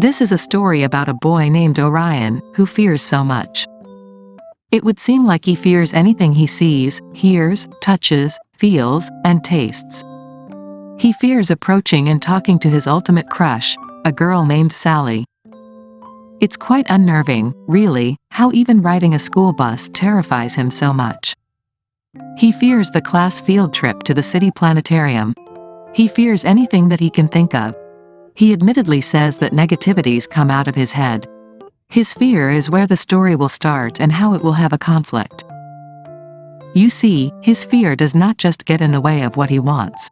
This is a story about a boy named Orion, who fears so much. It would seem like he fears anything he sees, hears, touches, feels, and tastes. He fears approaching and talking to his ultimate crush, a girl named Sally. It's quite unnerving, really, how even riding a school bus terrifies him so much. He fears the class field trip to the city planetarium. He fears anything that he can think of. He admittedly says that negativities come out of his head. His fear is where the story will start and how it will have a conflict. You see, his fear does not just get in the way of what he wants.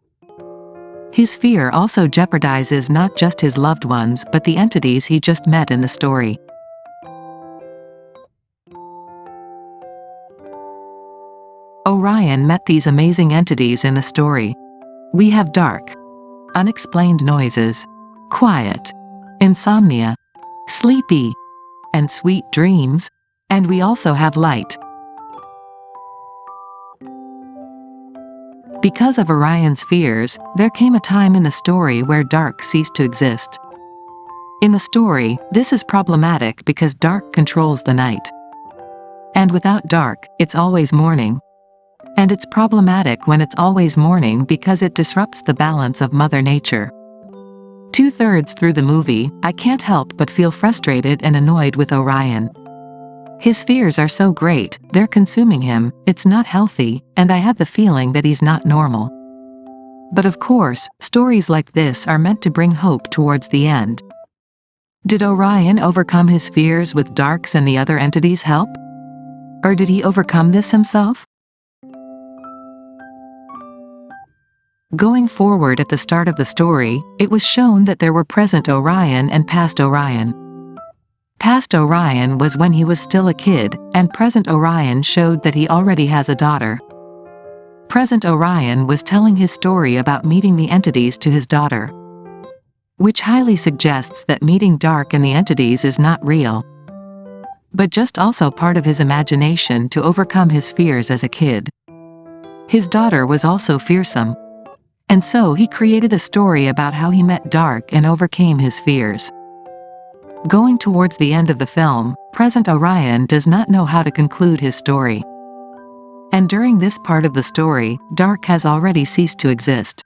His fear also jeopardizes not just his loved ones but the entities he just met in the story. Orion met these amazing entities in the story. We have dark, unexplained noises, quiet, insomnia, sleepy, and sweet dreams, and we also have light. Because of Orion's fears, there came a time in the story where dark ceased to exist. In the story, this is problematic because dark controls the night. And without dark, it's always morning. And it's problematic when it's always morning because it disrupts the balance of Mother Nature. 2/3 through the movie, I can't help but feel frustrated and annoyed with Orion. His fears are so great, they're consuming him, it's not healthy, and I have the feeling that he's not normal. But of course, stories like this are meant to bring hope towards the end. Did Orion overcome his fears with darks and the other entities' help? Or did he overcome this himself? Going forward at the start of the story, it was shown that there were present Orion and past Orion. Past Orion was when he was still a kid, and present Orion showed that he already has a daughter. Present Orion was telling his story about meeting the entities to his daughter, which highly suggests that meeting dark and the entities is not real, but just also part of his imagination to overcome his fears as a kid. His daughter was also fearsome. And so he created a story about how he met dark and overcame his fears. Going towards the end of the film, present Orion does not know how to conclude his story. And during this part of the story, dark has already ceased to exist.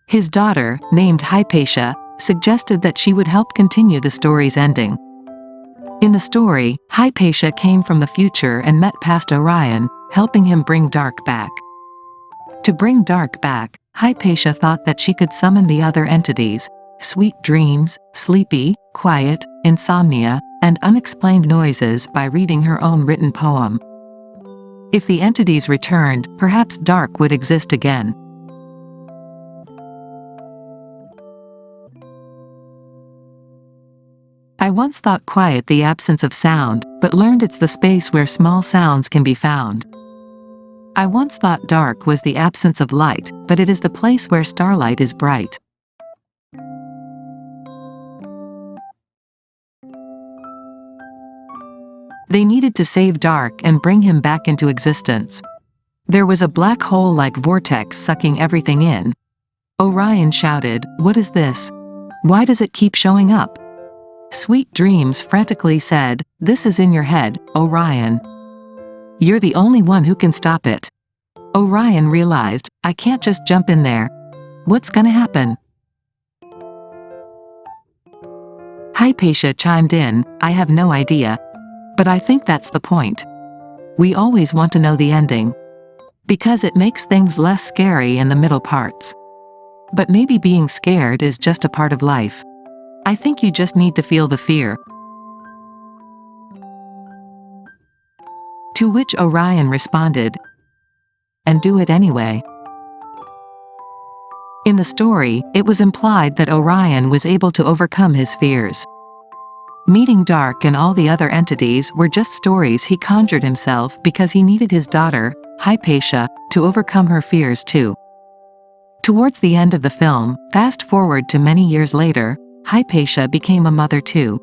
His daughter, named Hypatia, suggested that she would help continue the story's ending. In the story, Hypatia came from the future and met past Orion, helping him bring dark back. To bring dark back, Hypatia thought that she could summon the other entities, sweet dreams, sleepy, quiet, insomnia, and unexplained noises by reading her own written poem. If the entities returned, perhaps dark would exist again. I once thought quiet the absence of sound, but learned it's the space where small sounds can be found. I once thought dark was the absence of light, but it is the place where starlight is bright. They needed to save dark and bring him back into existence. There was a black hole-like vortex sucking everything in. Orion shouted, "What is this? Why does it keep showing up?" Sweet Dreams frantically said, "This is in your head, Orion. You're the only one who can stop it." Orion realized, I can't just jump in there. What's gonna happen? Hypatia chimed in, I have no idea. But I think that's the point. We always want to know the ending. Because it makes things less scary in the middle parts. But maybe being scared is just a part of life. I think you just need to feel the fear. To which Orion responded, and do it anyway. In the story, it was implied that Orion was able to overcome his fears. Meeting Dark and all the other entities were just stories he conjured himself because he needed his daughter, Hypatia, to overcome her fears too. Towards the end of the film, fast forward to many years later, Hypatia became a mother too.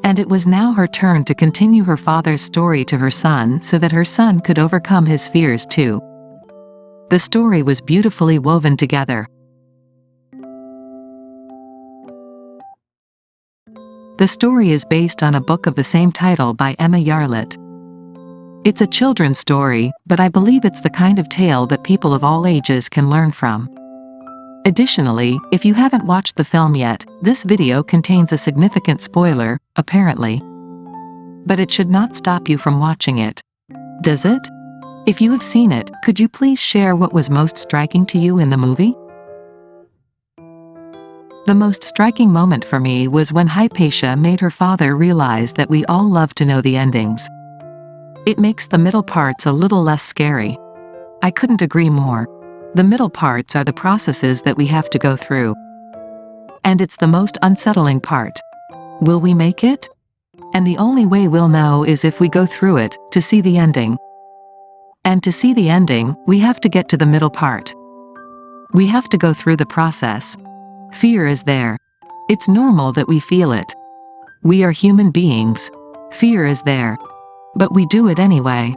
And it was now her turn to continue her father's story to her son so that her son could overcome his fears too. The story was beautifully woven together. The story is based on a book of the same title by Emma Yarlett. It's a children's story, but I believe it's the kind of tale that people of all ages can learn from. Additionally, if you haven't watched the film yet, this video contains a significant spoiler, apparently. But it should not stop you from watching it. Does it? If you have seen it, could you please share what was most striking to you in the movie? The most striking moment for me was when Hypatia made her father realize that we all love to know the endings. It makes the middle parts a little less scary. I couldn't agree more. The middle parts are the processes that we have to go through. And it's the most unsettling part. Will we make it? And the only way we'll know is if we go through it, to see the ending. And to see the ending, we have to get to the middle part. We have to go through the process. Fear is there. It's normal that we feel it. We are human beings. Fear is there. But we do it anyway.